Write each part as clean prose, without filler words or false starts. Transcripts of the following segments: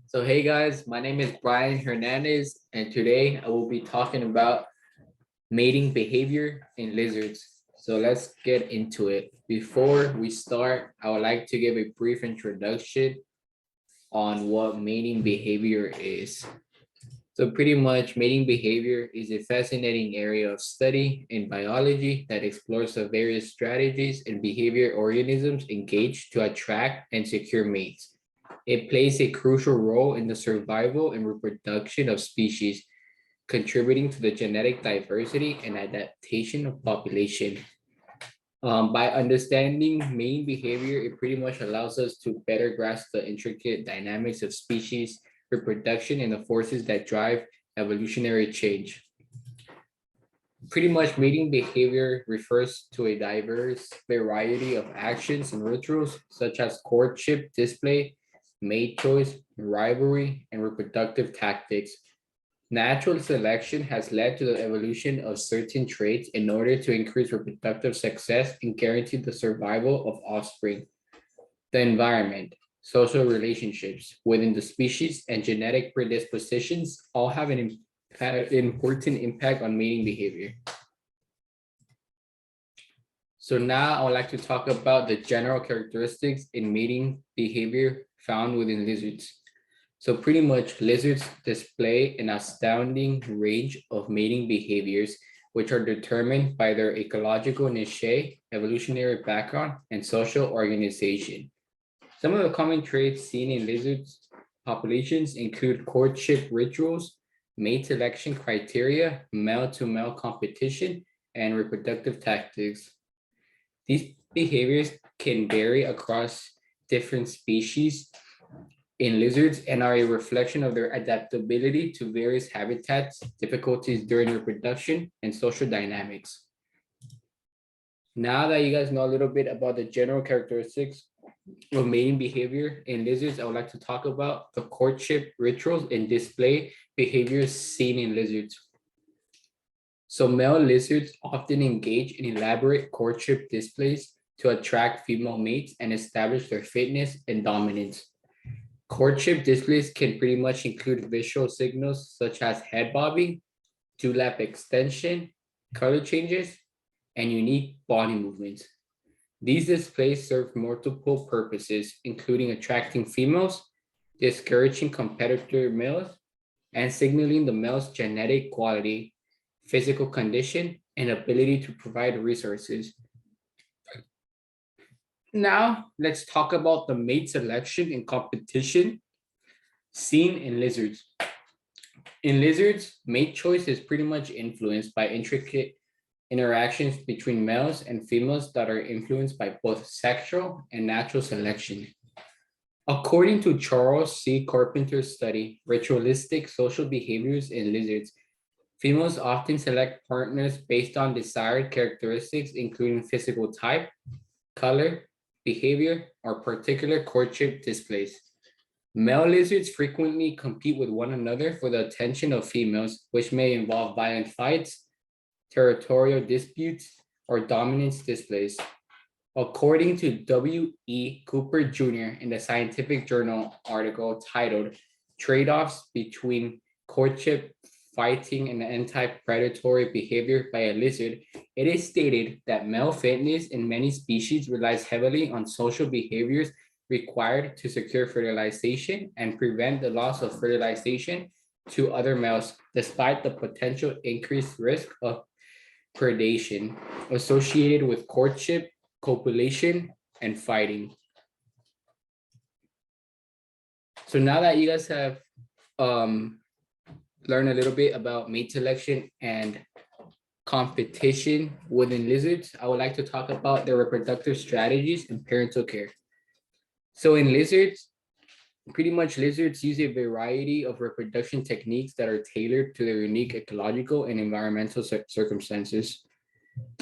So hey guys, my name is Brian Hernandez, and today I will be talking about mating behavior in lizards. So let's get into it. Before we start, I would like to give a brief introduction on what mating behavior is. So pretty much mating behavior is a fascinating area of study in biology that explores the various strategies and behavior organisms engage to attract and secure mates. It plays a crucial role in the survival and reproduction of species, contributing to the genetic diversity and adaptation of population. By understanding mating behavior, it pretty much allows us to better grasp the intricate dynamics of species reproduction and the forces that drive evolutionary change. Pretty much mating behavior refers to a diverse variety of actions and rituals such as courtship, display, mate choice, rivalry, and reproductive tactics. Natural selection has led to the evolution of certain traits in order to increase reproductive success and guarantee the survival of offspring. The environment, social relationships within the species, and genetic predispositions all have an important impact on mating behavior. So now I would like to talk about the general characteristics in mating behavior found within lizards. So pretty much lizards display an astounding range of mating behaviors, which are determined by their ecological niche, evolutionary background, and social organization. Some of the common traits seen in lizards populations include courtship rituals, mate selection criteria, male-to-male competition, and reproductive tactics. These behaviors can vary across different species in lizards and are a reflection of their adaptability to various habitats, difficulties during reproduction, and social dynamics. Now that you guys know a little bit about the general characteristics of mating behavior in lizards, I would like to talk about the courtship rituals and display behaviors seen in lizards. So male lizards often engage in elaborate courtship displays to attract female mates and establish their fitness and dominance. Courtship displays can pretty much include visual signals such as head bobbing, dewlap extension, color changes, and unique body movements. These displays serve multiple purposes, including attracting females, discouraging competitor males, and signaling the male's genetic quality, physical condition, and ability to provide resources. Now, let's talk about the mate selection and competition seen in lizards. In lizards, mate choice is pretty much influenced by intricate interactions between males and females that are influenced by both sexual and natural selection. According to Charles C. Carpenter's study, Ritualistic Social Behaviors in Lizards, females often select partners based on desired characteristics, including physical type, color, behavior, or particular courtship displays. Male lizards frequently compete with one another for the attention of females, which may involve violent fights, territorial disputes, or dominance displays. According to W. E. Cooper Jr. in the scientific journal article titled Trade-offs Between Courtship, Fighting, and Anti-Predatory Behavior by a Lizard, it is stated that male fitness in many species relies heavily on social behaviors required to secure fertilization and prevent the loss of fertilization to other males, despite the potential increased risk of predation associated with courtship, copulation, and fighting. So now that you guys have learned a little bit about mate selection and competition within lizards, I would like to talk about their reproductive strategies and parental care. So in lizards, pretty much lizards use a variety of reproduction techniques that are tailored to their unique ecological and environmental circumstances.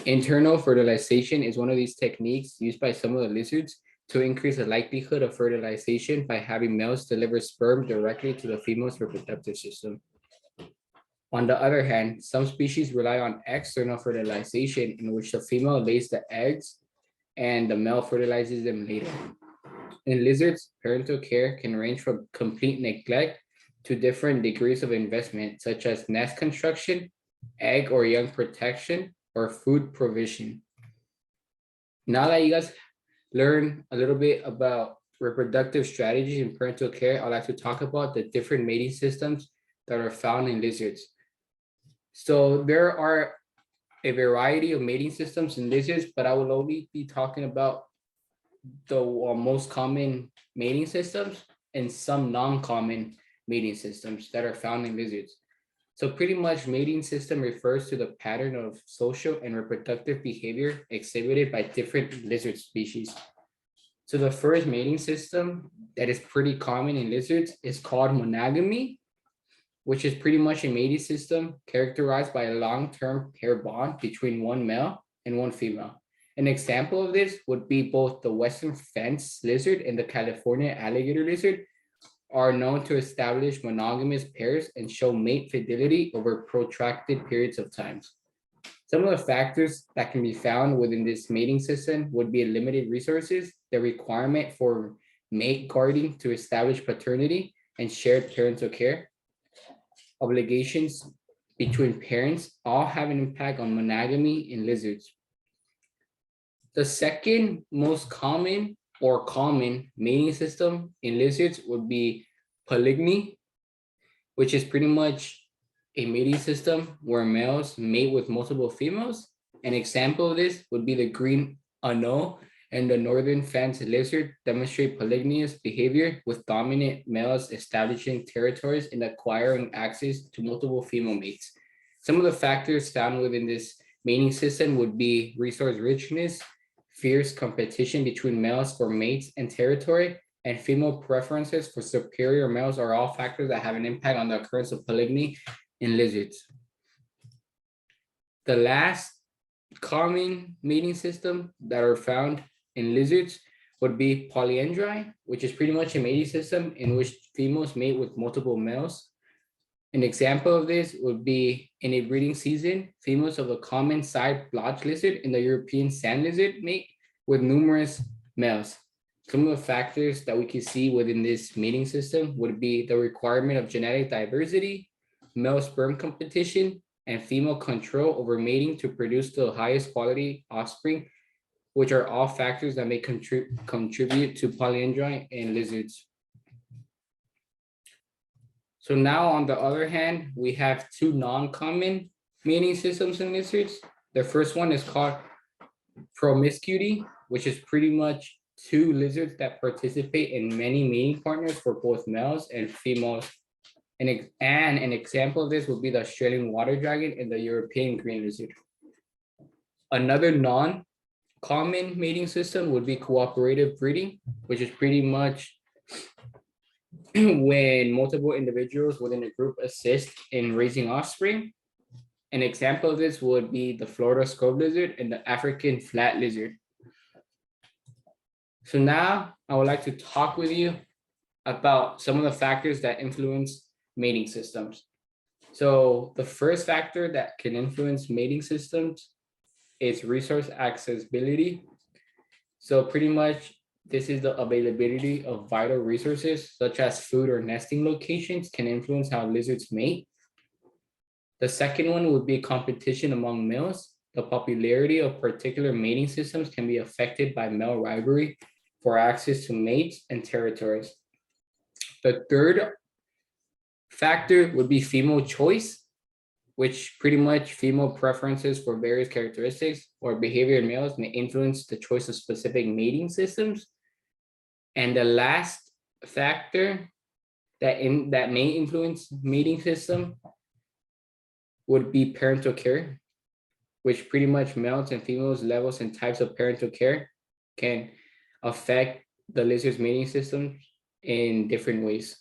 Internal fertilization is one of these techniques used by some of the lizards to increase the likelihood of fertilization by having males deliver sperm directly to the female's reproductive system. On the other hand, some species rely on external fertilization in which the female lays the eggs and the male fertilizes them later. In lizards, parental care can range from complete neglect to different degrees of investment, such as nest construction, egg or young protection, or food provision. Now that you guys learn a little bit about reproductive strategies in parental care, I'd like to talk about the different mating systems that are found in lizards. So there are a variety of mating systems in lizards, but I will only be talking about the most common mating systems and some non-common mating systems that are found in lizards. So pretty much mating system refers to the pattern of social and reproductive behavior exhibited by different lizard species. So the first mating system that is pretty common in lizards is called monogamy, which is pretty much a mating system characterized by a long-term pair bond between one male and one female. An example of this would be both the Western fence lizard and the California alligator lizard are known to establish monogamous pairs and show mate fidelity over protracted periods of time. Some of the factors that can be found within this mating system would be limited resources, the requirement for mate guarding to establish paternity and shared parental care, obligations between parents all have an impact on monogamy in lizards. The second most common mating system in lizards would be polygamy, which is pretty much a mating system where males mate with multiple females. An example of this would be the green anole and the northern fence lizard demonstrate polygynous behavior with dominant males establishing territories and acquiring access to multiple female mates. Some of the factors found within this mating system would be resource richness, fierce competition between males for mates and territory, and female preferences for superior males are all factors that have an impact on the occurrence of polygamy in lizards. The last common mating system that are found in lizards would be polyandry, which is pretty much a mating system in which females mate with multiple males. An example of this would be in a breeding season, females of a common side blotch lizard and the European sand lizard mate with numerous males. Some of the factors that we can see within this mating system would be the requirement of genetic diversity, male sperm competition, and female control over mating to produce the highest quality offspring, which are all factors that may contribute to polyandry in lizards. So now on the other hand, we have two non-common mating systems in lizards. The first one is called promiscuity, which is pretty much two lizards that participate in many mating partners for both males and females. And an example of this would be the Australian water dragon and the European green lizard. Another non-common mating system would be cooperative breeding, which is pretty much when multiple individuals within a group assist in raising offspring. An example of this would be the Florida scope lizard and the African flat lizard. So now I would like to talk with you about some of the factors that influence mating systems. So the first factor that can influence mating systems is resource accessibility. So pretty much this is the availability of vital resources such as food or nesting locations can influence how lizards mate. The second one would be competition among males. The popularity of particular mating systems can be affected by male rivalry for access to mates and territories. The third factor would be female choice, which pretty much female preferences for various characteristics or behavior in males may influence the choice of specific mating systems. And the last factor that may influence mating system would be parental care, which pretty much males and females levels and types of parental care can affect the lizard's mating system in different ways.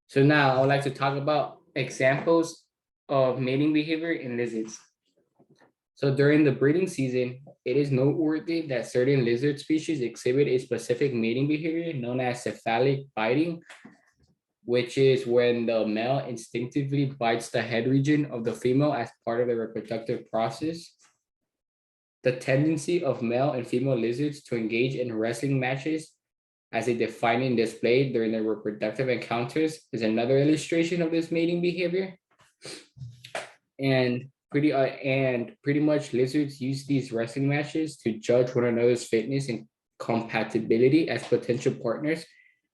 So now I would like to talk about examples of mating behavior in lizards. So during the breeding season, it is noteworthy that certain lizard species exhibit a specific mating behavior known as cephalic biting, which is when the male instinctively bites the head region of the female as part of the reproductive process. The tendency of male and female lizards to engage in wrestling matches as a defining display during their reproductive encounters is another illustration of this mating behavior. And pretty much lizards use these wrestling matches to judge one another's fitness and compatibility as potential partners,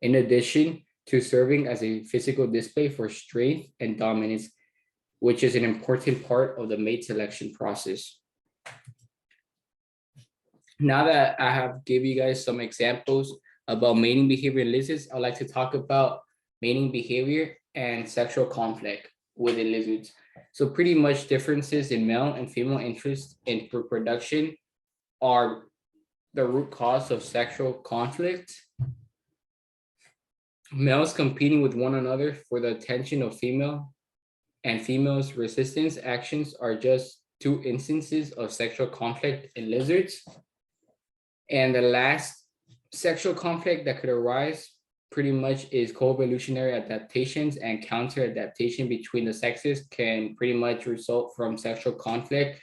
in addition to serving as a physical display for strength and dominance, which is an important part of the mate selection process. Now that I have give you guys some examples about mating behavior in lizards, I'd like to talk about mating behavior and sexual conflict within lizards. So pretty much differences in male and female interest in reproduction are the root cause of sexual conflict. Males competing with one another for the attention of female and females' resistance actions are just two instances of sexual conflict in lizards. And the last sexual conflict that could arise pretty much is co-evolutionary adaptations and counter adaptation between the sexes can pretty much result from sexual conflict.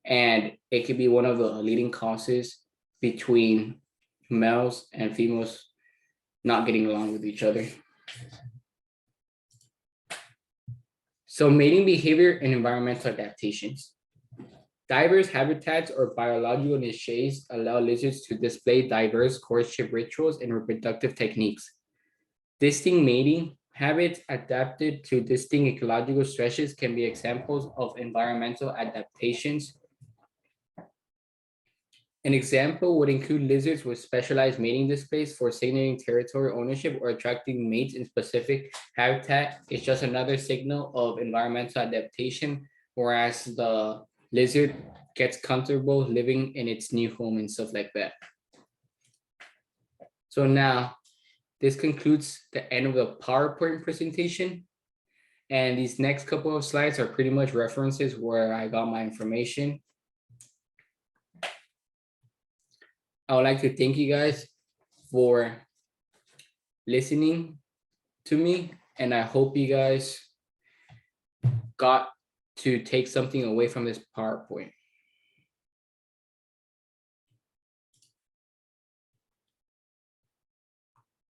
And it could be one of the leading causes between males and females not getting along with each other. So mating behavior and environmental adaptations. Diverse habitats or biological niches allow lizards to display diverse courtship rituals and reproductive techniques. Distinct mating habits adapted to distinct ecological stresses can be examples of environmental adaptations. An example would include lizards with specialized mating displays for signaling territory ownership or attracting mates in specific habitat. It's just another signal of environmental adaptation, whereas the lizard gets comfortable living in its new home and stuff like that. So now, this concludes the end of the PowerPoint presentation. And these next couple of slides are pretty much references where I got my information. I would like to thank you guys for listening to me, and I hope you guys got to take something away from this PowerPoint.